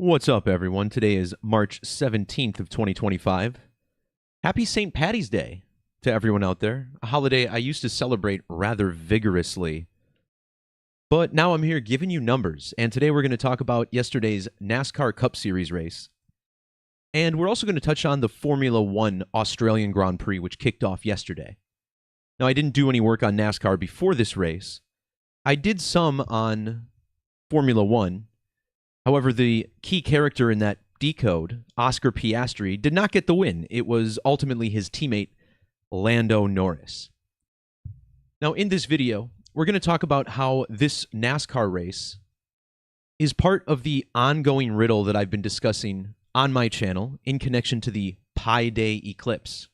What's up, everyone? Today is March 17th of 2025. Happy St. Paddy's Day to everyone out there, a holiday I used to celebrate rather vigorously. But now I'm here giving you numbers, and today we're going to talk about yesterday's NASCAR Cup Series race. And we're also going to touch on the Formula One Australian Grand Prix, which kicked off yesterday. Now, I didn't do any work on NASCAR before this race. I did some on Formula One. However, the key character in that decode, Oscar Piastri, did not get the win. It was ultimately his teammate, Lando Norris. Now, in this video, we're going to talk about how this NASCAR race is part of the ongoing riddle that I've been discussing on my channel in connection to the Pi Day eclipse.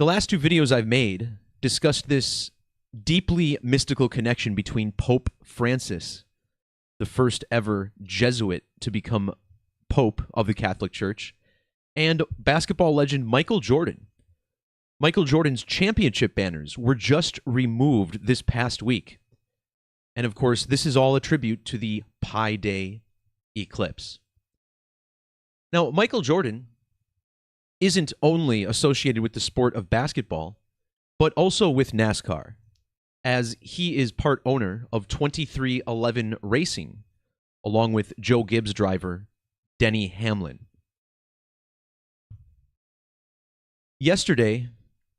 The last two videos I've made discussed this deeply mystical connection between Pope Francis, the first ever Jesuit to become Pope of the Catholic Church, and basketball legend Michael Jordan. Michael Jordan's championship banners were just removed this past week. And of course, this is all a tribute to the Pi Day eclipse. Now, Michael Jordan isn't only associated with the sport of basketball, but also with NASCAR, as he is part owner of 2311 Racing, along with Joe Gibbs driver Denny Hamlin. Yesterday,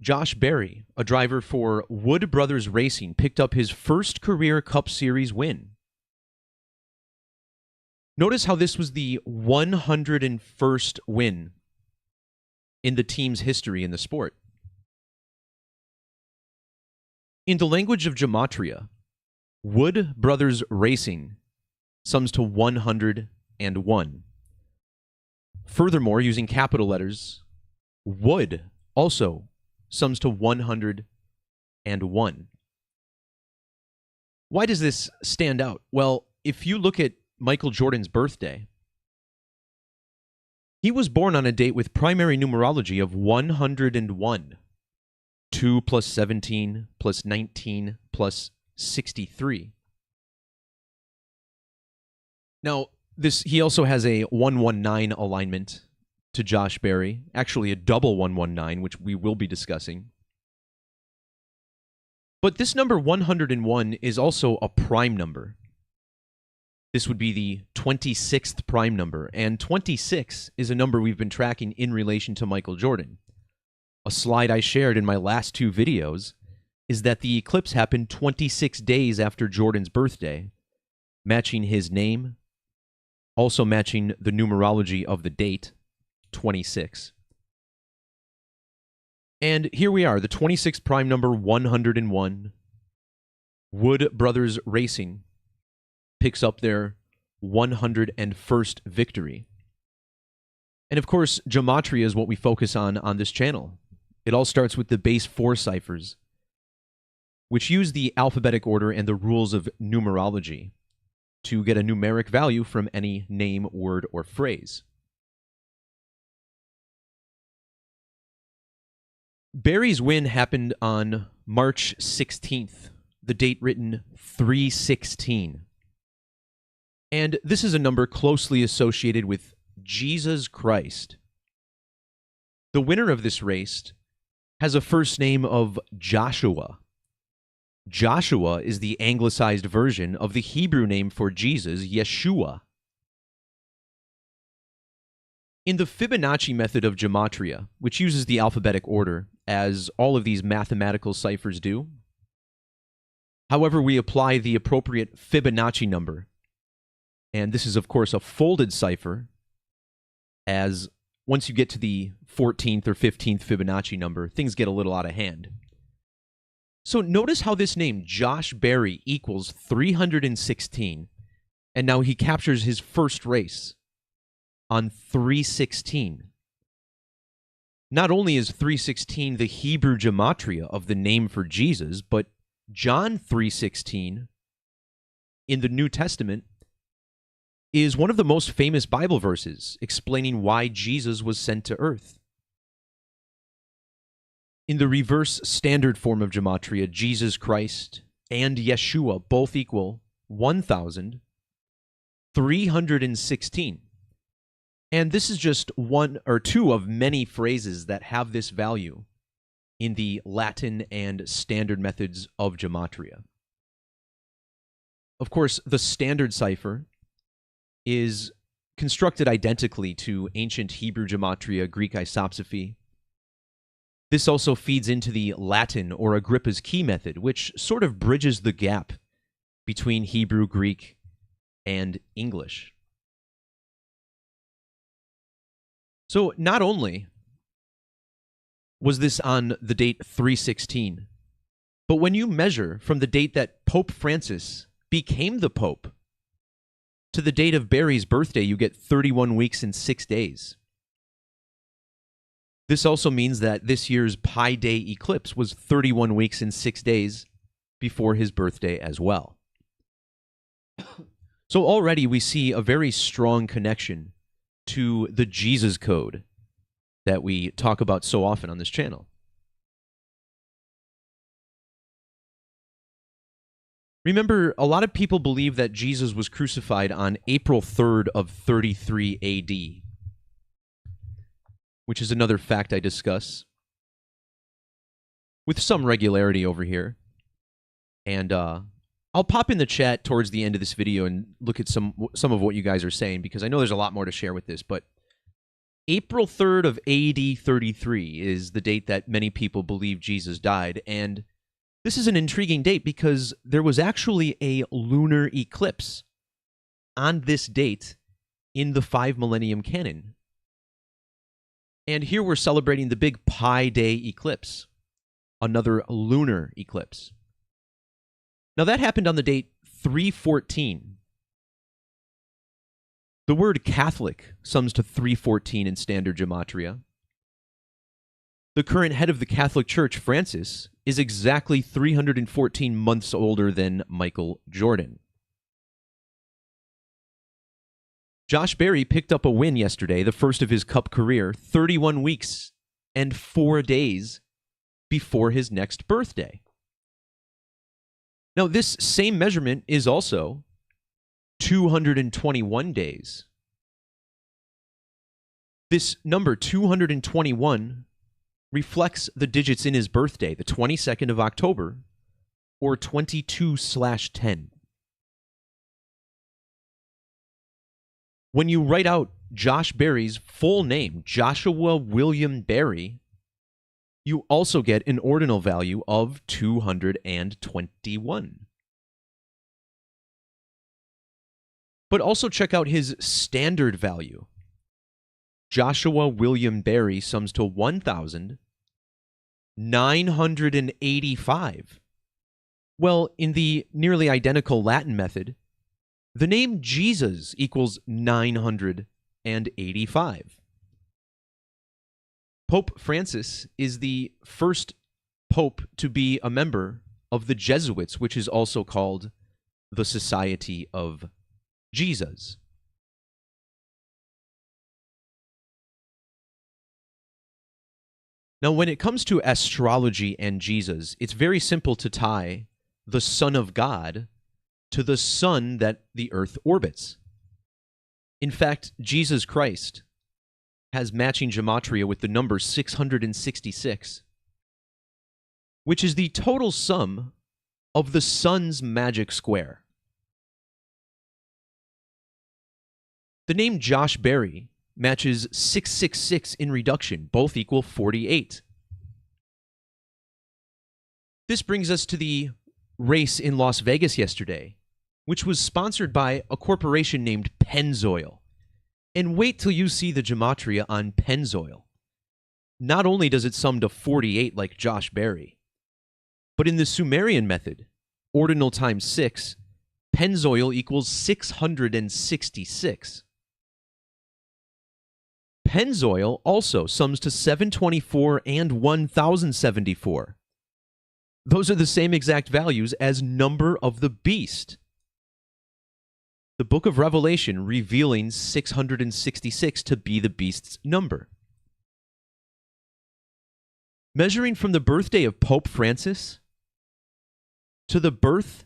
Josh Berry, a driver for Wood Brothers Racing, picked up his first career Cup Series win. Notice how this was the 101st win in the team's history in the sport. In the language of Gematria, Wood Brothers Racing sums to 101. Furthermore, using capital letters, Wood also sums to 101. Why does this stand out? Well, if you look at Michael Jordan's birthday, he was born on a date with primary numerology of 101. 2 plus 17 plus 19 plus 63. Now, he also has a 119 alignment to Josh Berry, actually a double 119, which we will be discussing. But this number 101 is also a prime number. This would be the 26th prime number, and 26 is a number we've been tracking in relation to Michael Jordan. A slide I shared in my last two videos is that the eclipse happened 26 days after Jordan's birthday, matching his name, also matching the numerology of the date, 26. And here we are, the 26th prime number, 101. Wood Brothers Racing picks up their 101st victory. And of course, Gematria is what we focus on this channel. It all starts with the base 4 ciphers, which use the alphabetic order and the rules of numerology to get a numeric value from any name, word, or phrase. Berry's win happened on March 16th, the date written 316. And this is a number closely associated with Jesus Christ. The winner of this race has a first name of Joshua. Joshua is the anglicized version of the Hebrew name for Jesus, Yeshua. In the Fibonacci method of Gematria, which uses the alphabetic order, as all of these mathematical ciphers do, however, we apply the appropriate Fibonacci number. And this is, of course, a folded cipher, as once you get to the 14th or 15th Fibonacci number, things get a little out of hand. So notice how this name, Josh Berry, equals 316, and now he captures his first race on 316. Not only is 316 the Hebrew gematria of the name for Jesus, but John 3:16 in the New Testament is one of the most famous Bible verses explaining why Jesus was sent to earth. In the reverse standard form of Gematria, Jesus Christ and Yeshua both equal 1,000, 316. And this is just one or two of many phrases that have this value in the Latin and standard methods of Gematria. Of course, the standard cipher is constructed identically to ancient Hebrew Gematria, Greek isopsephy. This also feeds into the Latin or Agrippa's key method, which sort of bridges the gap between Hebrew, Greek, and English. So not only was this on the date 316, but when you measure from the date that Pope Francis became the Pope to the date of Barry's birthday, you get 31 weeks and 6 days. This also means that this year's Pi Day eclipse was 31 weeks and 6 days before his birthday as well. So already we see a very strong connection to the Jesus code that we talk about so often on this channel. Remember, a lot of people believe that Jesus was crucified on April 3rd of 33 AD, which is another fact I discuss with some regularity over here. And I'll pop in the chat towards the end of this video and look at some of what you guys are saying, because I know there's a lot more to share with this. But April 3rd of AD 33 is the date that many people believe Jesus died. And this is an intriguing date because there was actually a lunar eclipse on this date in the 5 millennium canon. And here we're celebrating the big Pi Day eclipse, another lunar eclipse. Now that happened on the date 314. The word Catholic sums to 314 in standard Gematria. The current head of the Catholic Church, Francis, is exactly 314 months older than Michael Jordan. Josh Berry picked up a win yesterday, the first of his Cup career, 31 weeks and 4 days before his next birthday. Now, this same measurement is also 221 days. This number, 221, reflects the digits in his birthday, the 22nd of October, or 22/10. When you write out Josh Berry's full name, Joshua William Berry, you also get an ordinal value of 221. But also check out his standard value. Joshua William Berry sums to 1,985. Well, in the nearly identical Latin method, the name Jesus equals 985. Pope Francis is the first pope to be a member of the Jesuits, which is also called the Society of Jesus. Now, when it comes to astrology and Jesus, it's very simple to tie the Son of God to the sun that the earth orbits. In fact, Jesus Christ has matching gematria with the number 666, which is the total sum of the sun's magic square. The name Josh Berry matches 666 in reduction, both equal 48. This brings us to the race in Las Vegas yesterday, which was sponsored by a corporation named Pennzoil. And wait till you see the gematria on Pennzoil. Not only does it sum to 48 like Josh Berry, but in the Sumerian method, ordinal times 6, Pennzoil equals 666. Pennzoil also sums to 724 and 1074. Those are the same exact values as number of the beast. The book of Revelation revealing 666 to be the beast's number. Measuring from the birthday of Pope Francis to the birth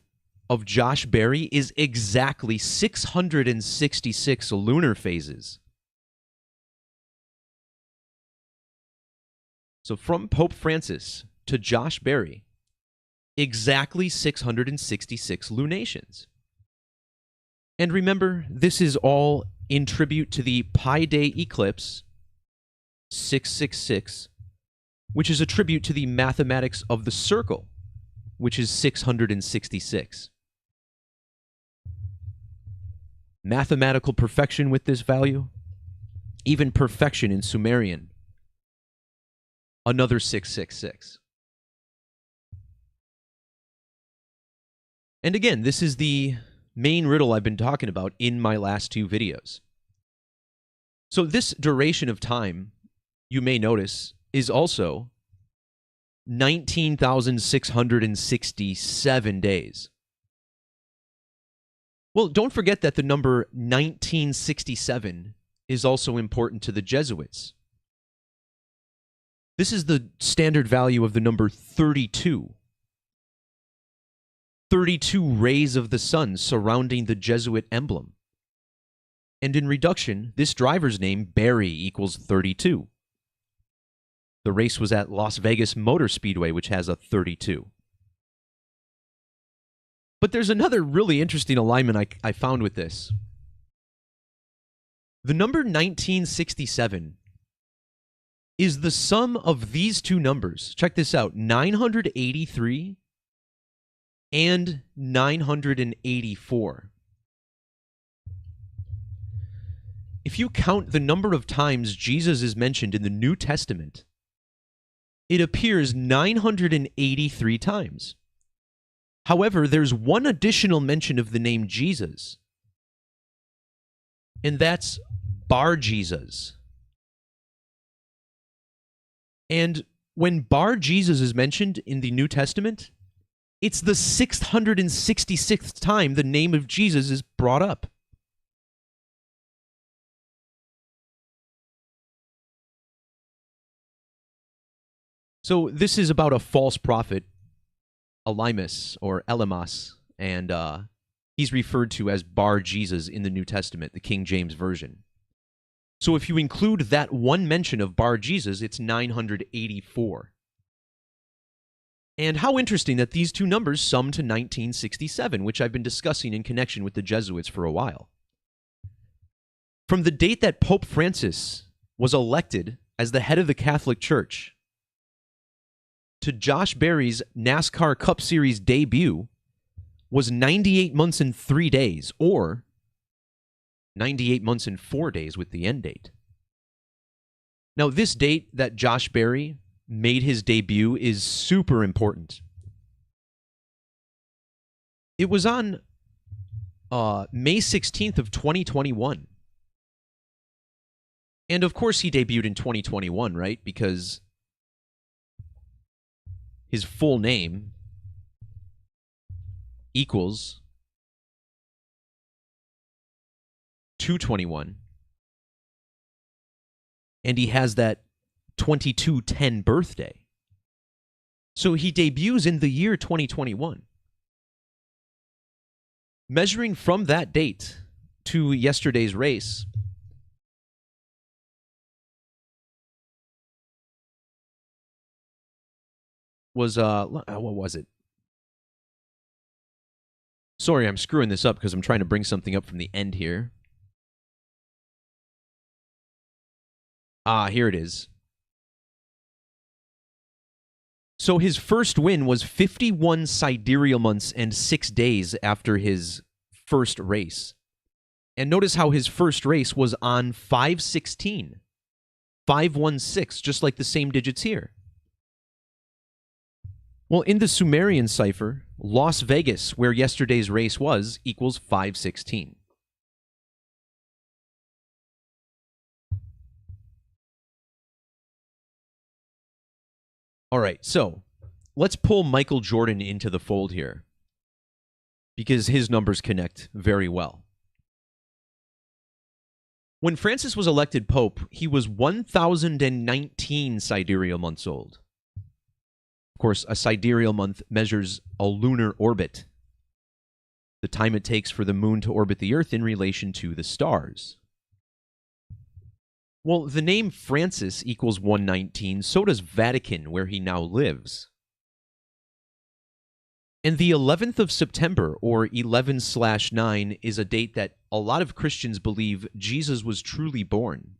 of Josh Berry is exactly 666 lunar phases. So from Pope Francis to Josh Berry, exactly 666 lunations. And remember, this is all in tribute to the Pi Day eclipse 666, which is a tribute to the mathematics of the circle, which is 666. Mathematical perfection with this value, even perfection in Sumerian, another 666. And again, this is the main riddle I've been talking about in my last two videos. So this duration of time, you may notice, is also 19,667 days. Well, don't forget that the number 1967 is also important to the Jesuits. This is the standard value of the number 32. 32 rays of the sun surrounding the Jesuit emblem. And in reduction, this driver's name, Barry, equals 32. The race was at Las Vegas Motor Speedway, which has a 32. But there's another really interesting alignment I found with this. The number 1967 is the sum of these two numbers. Check this out, 983 and 984. If you count the number of times Jesus is mentioned in the New Testament, it appears 983 times. However, there's one additional mention of the name Jesus, and that's Bar Jesus. And when Bar Jesus is mentioned in the New Testament, it's the 666th time the name of Jesus is brought up. So this is about a false prophet, Elymas or Elymas, and he's referred to as Bar Jesus in the New Testament, the King James Version. So if you include that one mention of Bar Jesus, it's 984. And how interesting that these two numbers sum to 1967, which I've been discussing in connection with the Jesuits for a while. From the date that Pope Francis was elected as the head of the Catholic Church to Josh Berry's NASCAR Cup Series debut was 98 months and 3 days, or 98 months and 4 days with the end date. Now, this date that Josh Berry made his debut is super important. It was on May 16th of 2021. And of course he debuted in 2021, right? Because his full name equals 221. And he has that 2210 birthday. So he debuts in the year 2021. Measuring from that date to yesterday's race, was, what was it? Sorry, I'm screwing this up because I'm trying to bring something up from the end here. Here it is. So his first win was 51 sidereal months and 6 days after his first race. And notice how his first race was on 5/16. 516, just like the same digits here. Well, in the Sumerian cipher, Las Vegas, where yesterday's race was, equals 516. All right, so let's pull Michael Jordan into the fold here, because his numbers connect very well. When Francis was elected Pope, he was 1,019 sidereal months old. Of course, a sidereal month measures a lunar orbit. the time it takes for the moon to orbit the Earth in relation to the stars. Well, the name Francis equals 119, so does Vatican, where he now lives. And the 11th of September, or 11/9, is a date that a lot of Christians believe Jesus was truly born.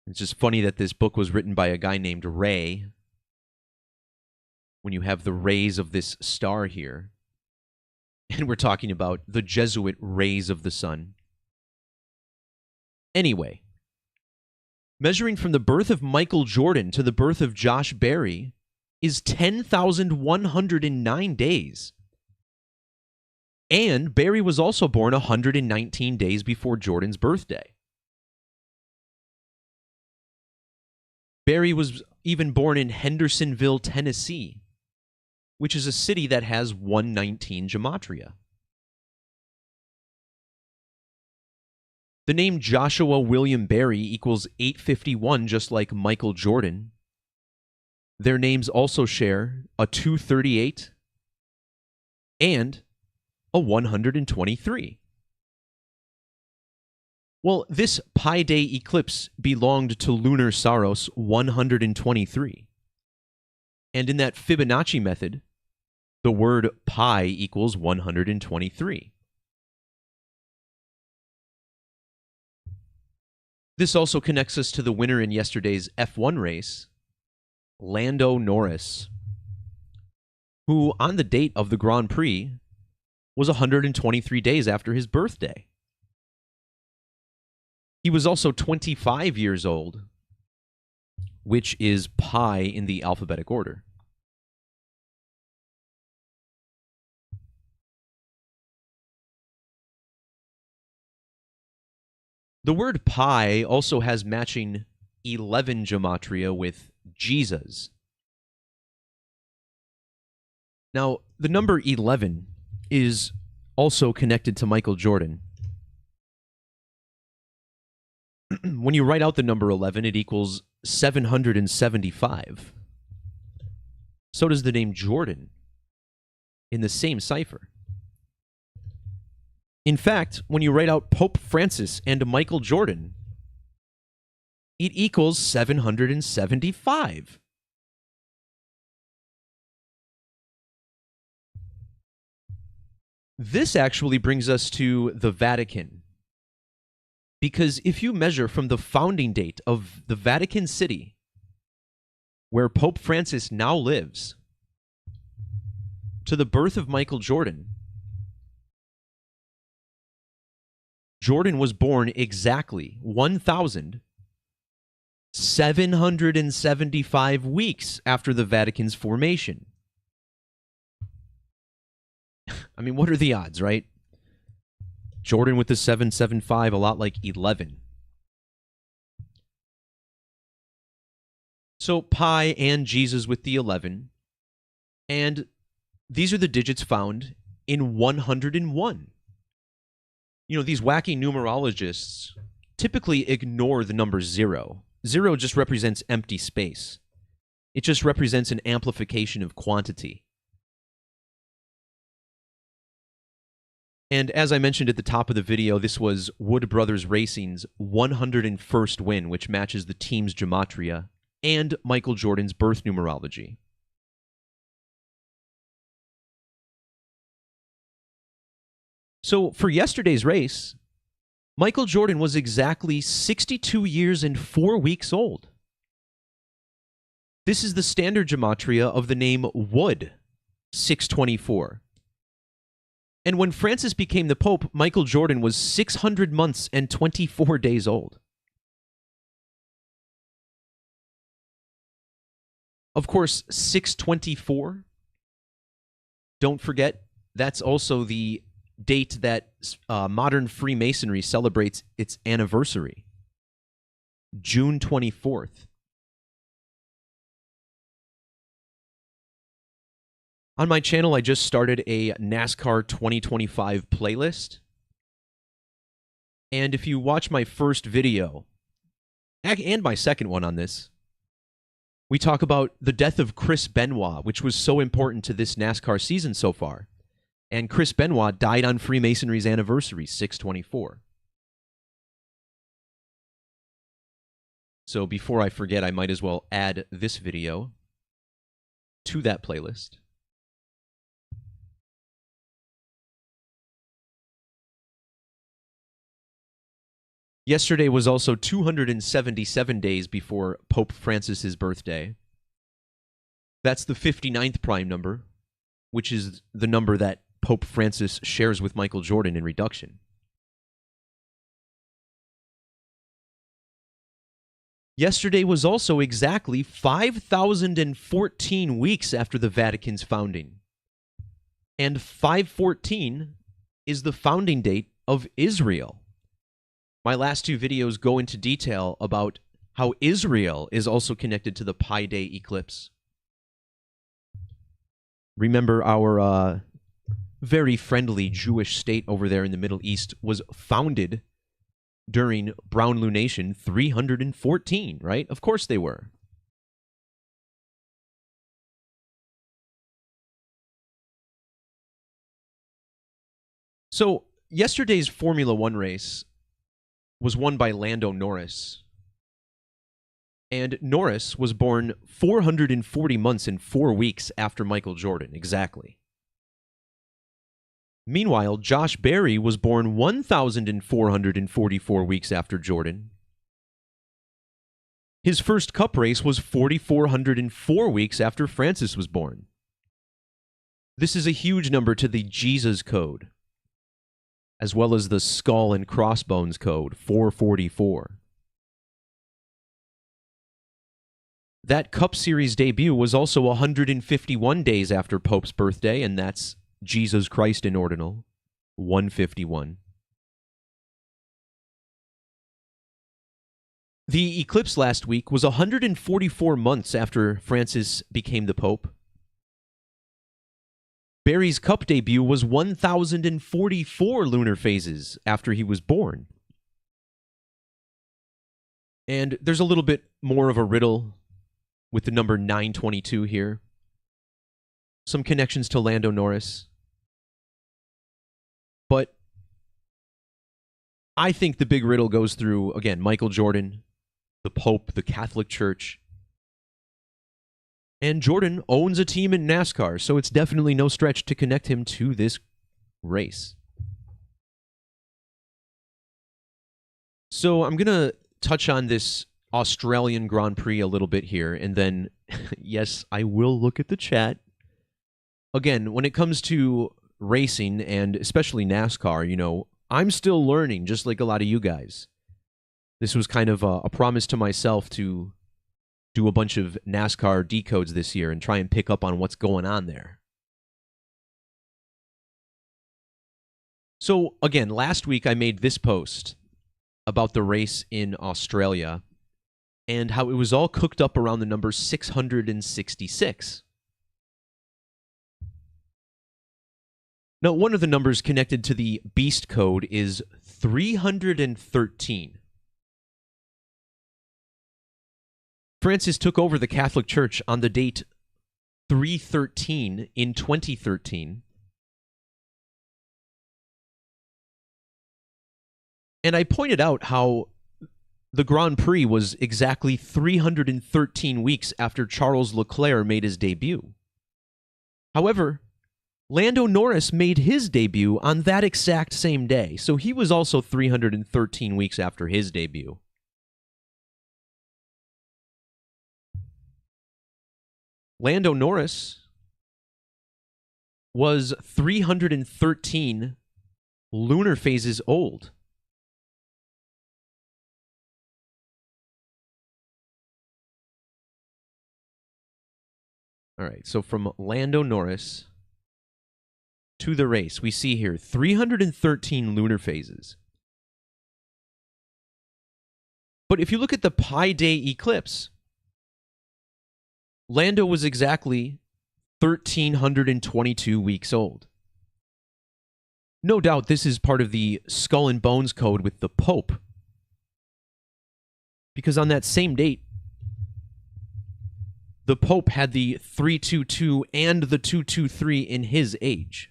It's just funny that this book was written by a guy named Ray, when you have the rays of this star here. And we're talking about the Jesuit rays of the sun. Anyway, measuring from the birth of Michael Jordan to the birth of Josh Berry is 10,109 days. And Berry was also born 119 days before Jordan's birthday. Berry was even born in Hendersonville, Tennessee, which is a city that has 119 Gematria. The name Joshua William Berry equals 851, just like Michael Jordan. Their names also share a 238 and a 123. Well, this Pi Day eclipse belonged to lunar Saros 123. And in that Fibonacci method, the word pi equals 123. This also connects us to the winner in yesterday's F1 race, Lando Norris, who on the date of the Grand Prix was 123 days after his birthday. He was also 25 years old, which is pi in the alphabetic order. The word pi also has matching 11 gematria with Jesus. Now, the number 11 is also connected to Michael Jordan. When you write out the number 11, it equals 775. So does the name Jordan in the same cipher. In fact, when you write out Pope Francis and Michael Jordan, it equals 775. This actually brings us to the Vatican. Because if you measure from the founding date of the Vatican City, where Pope Francis now lives, to the birth of Michael Jordan, Jordan was born exactly 1,775 weeks after the Vatican's formation. I mean, what are the odds, right? Jordan with the 775, a lot like 11. So pi and Jesus with the 11. And these are the digits found in 101. You know, these wacky numerologists typically ignore the number 0. 0 just represents empty space. It just represents an amplification of quantity. And as I mentioned at the top of the video, this was Wood Brothers Racing's 101st win, which matches the team's gematria and Michael Jordan's birth numerology. So for yesterday's race, Michael Jordan was exactly 62 years and 4 weeks old. This is the standard gematria of the name Wood, 624. And when Francis became the Pope, Michael Jordan was 600 months and 24 days old. Of course, 624, don't forget, that's also the date that modern Freemasonry celebrates its anniversary, June 24th. On my channel, I just started a NASCAR 2025 playlist. And if you watch my first video, and my second one on this, We talk about the death of Chris Benoit, which was so important to this NASCAR season so far. And Chris Benoit died on Freemasonry's anniversary, 6/24. So before I forget, I might as well add this video to that playlist. Yesterday was also 277 days before Pope Francis's birthday. That's the 59th prime number, which is the number that Pope Francis shares with Michael Jordan in reduction. Yesterday was also exactly 5,014 weeks after the Vatican's founding. And 514 is the founding date of Israel. My last two videos go into detail about how Israel is also connected to the Pi Day eclipse. Remember, our very friendly Jewish state over there in the Middle East was founded during brown lunation 314, right? Of course they were. So, yesterday's Formula One race was won by Lando Norris. And Norris was born 440 months and 4 weeks after Michael Jordan, exactly. Meanwhile, Josh Berry was born 1,444 weeks after Jordan. His first Cup race was 4,404 weeks after Francis was born. This is a huge number to the Jesus code, as well as the Skull and Crossbones code, 444. That Cup Series debut was also 151 days after Pope's birthday, and that's Jesus Christ in Ordinal, 151. The eclipse last week was 144 months after Francis became the Pope. Barry's Cup debut was 1,044 lunar phases after he was born. And there's a little bit more of a riddle with the number 922 here. Some connections to Lando Norris. But I think the big riddle goes through, again, Michael Jordan, the Pope, the Catholic Church. And Jordan owns a team in NASCAR, so it's definitely no stretch to connect him to this race. So I'm going to touch on this Australian Grand Prix a little bit here, and then, yes, I will look at the chat. Again, when it comes to racing, and especially NASCAR, you know, I'm still learning, just like a lot of you guys. This was kind of a promise to myself to do a bunch of NASCAR decodes this year and try and pick up on what's going on there. So, again, last week I made this post about the race in Australia and how it was all cooked up around the number 666. Now, one of the numbers connected to the Beast code is 313. Francis took over the Catholic Church on the date 313 in 2013. And I pointed out how the Grand Prix was exactly 313 weeks after Charles Leclerc made his debut. However, Lando Norris made his debut on that exact same day, so he was also 313 weeks after his debut. Lando Norris was 313 lunar phases old. All right, so from Lando Norris to the race, we see here 313 lunar phases. But if you look at the Pi Day eclipse, Lando was exactly 1,322 weeks old. No doubt this is part of the Skull and Bones code with the Pope, because on that same date, the Pope had the 322 and the 223 in his age.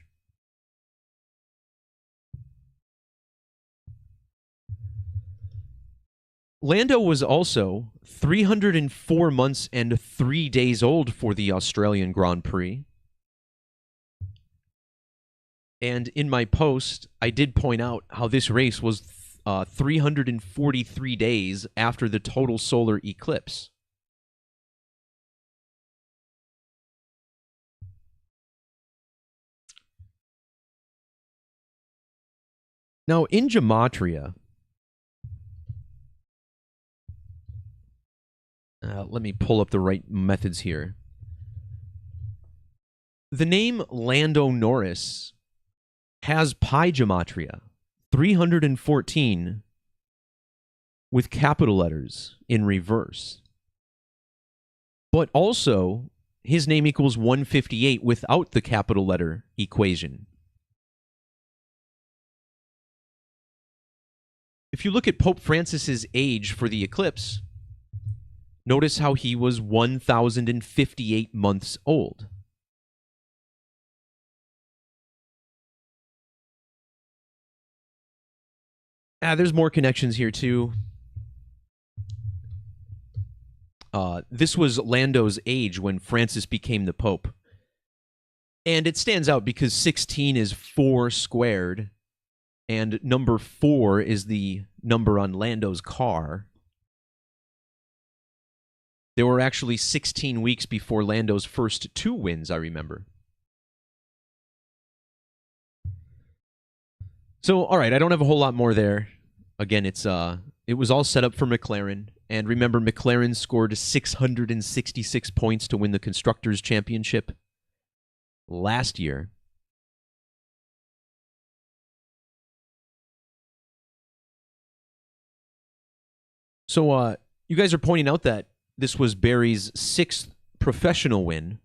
Lando was also 304 months and 3 days old for the Australian Grand Prix. And in my post, I did point out how this race was 343 days after the total solar eclipse. Now, in Gematria, let me pull up the right methods here. The name Lando Norris has pi Gematria, 314, with capital letters in reverse. But also, his name equals 158 without the capital letter equation. If you look at Pope Francis's age for the eclipse, notice how he was 1,058 months old. There's more connections here, too. This was Lando's age when Francis became the Pope. And it stands out because 16 is 4 squared, and number 4 is the number on Lando's car. There were actually 16 weeks before Lando's first 2 wins, I remember. So, all right, I don't have a whole lot more there. Again, it was all set up for McLaren. And remember, McLaren scored 666 points to win the Constructors' Championship last year. So, you guys are pointing out that this was Barry's 6th professional win.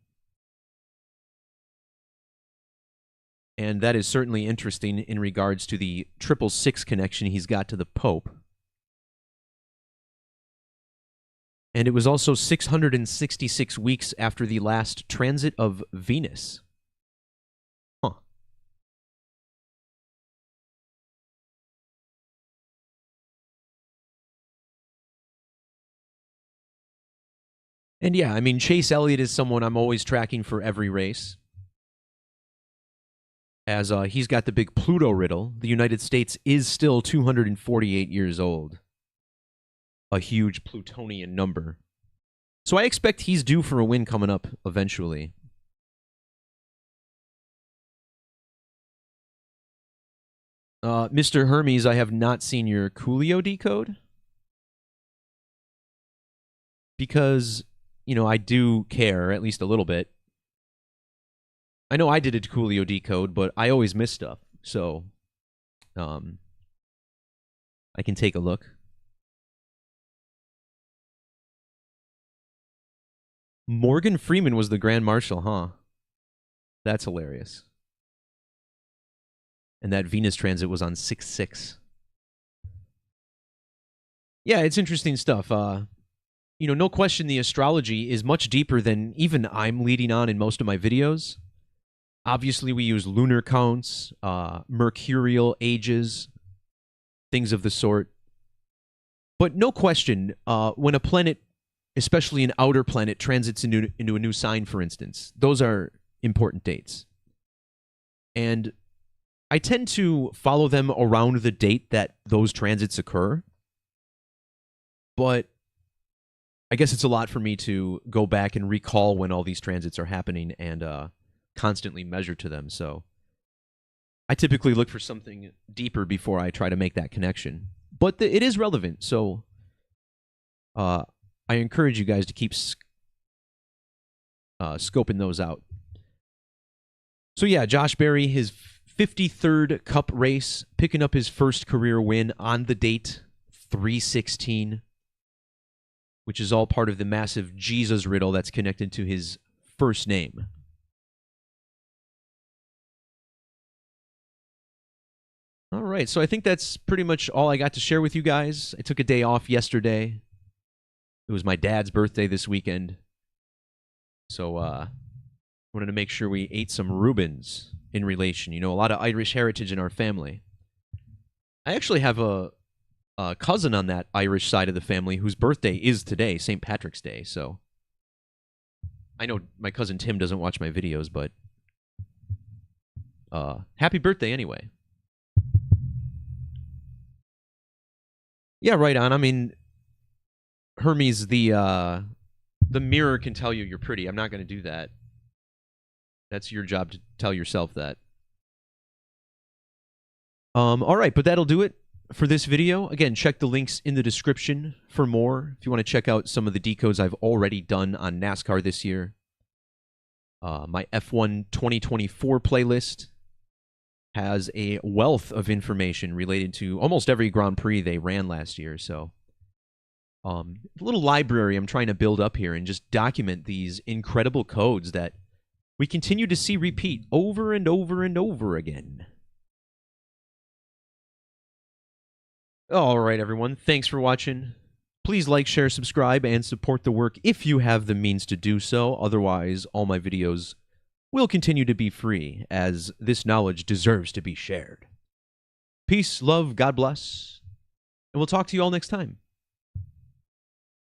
And that is certainly interesting in regards to the 666 connection he's got to the Pope. And it was also 666 weeks after the last transit of Venus. Huh. And yeah, I mean, Chase Elliott is someone I'm always tracking for every race. As he's got the big Pluto riddle. The United States is still 248 years old. A huge Plutonian number. So I expect he's due for a win coming up eventually. Mr. Hermes, I have not seen your Coolio decode. Because, you know, I do care, at least a little bit. I know I did a Coolio decode, but I always miss stuff. So, I can take a look. Morgan Freeman was the Grand Marshal, huh? That's hilarious. And that Venus transit was on 6-6. Yeah, it's interesting stuff. You know, no question the astrology is much deeper than even I'm leading on in most of my videos. Obviously, we use lunar counts, mercurial ages, things of the sort. But no question, when a planet, especially an outer planet, transits into a new sign, for instance, those are important dates. And I tend to follow them around the date that those transits occur. But I guess it's a lot for me to go back and recall when all these transits are happening and constantly measure to them. So I typically look for something deeper before I try to make that connection. But it is relevant, so I encourage you guys to keep scoping those out. So yeah, Josh Berry, his 53rd Cup race, picking up his first career win on the date 3/16, which is all part of the massive Jesus riddle that's connected to his first name. All right, so I think that's pretty much all I got to share with you guys. I took a day off yesterday. It was my dad's birthday this weekend. So, wanted to make sure we ate some Reubens in relation. You know, a lot of Irish heritage in our family. I actually have a cousin on that Irish side of the family whose birthday is today, St. Patrick's Day. So, I know my cousin Tim doesn't watch my videos, but happy birthday anyway. Yeah, right on. I mean, Hermes, the mirror can tell you you're pretty. I'm not going to do that. That's your job to tell yourself that. All right, but that'll do it for this video. Again, check the links in the description for more. If you want to check out some of the decodes I've already done on NASCAR this year. My F1 2024 playlist has a wealth of information related to almost every Grand Prix they ran last year. So, a little library I'm trying to build up here and just document these incredible codes that we continue to see repeat over and over and over again. All right, everyone. Thanks for watching. Please like, share, subscribe, and support the work if you have the means to do so. Otherwise, all my videos will continue to be free, as this knowledge deserves to be shared. Peace, love, God bless, and we'll talk to you all next time.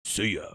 See ya.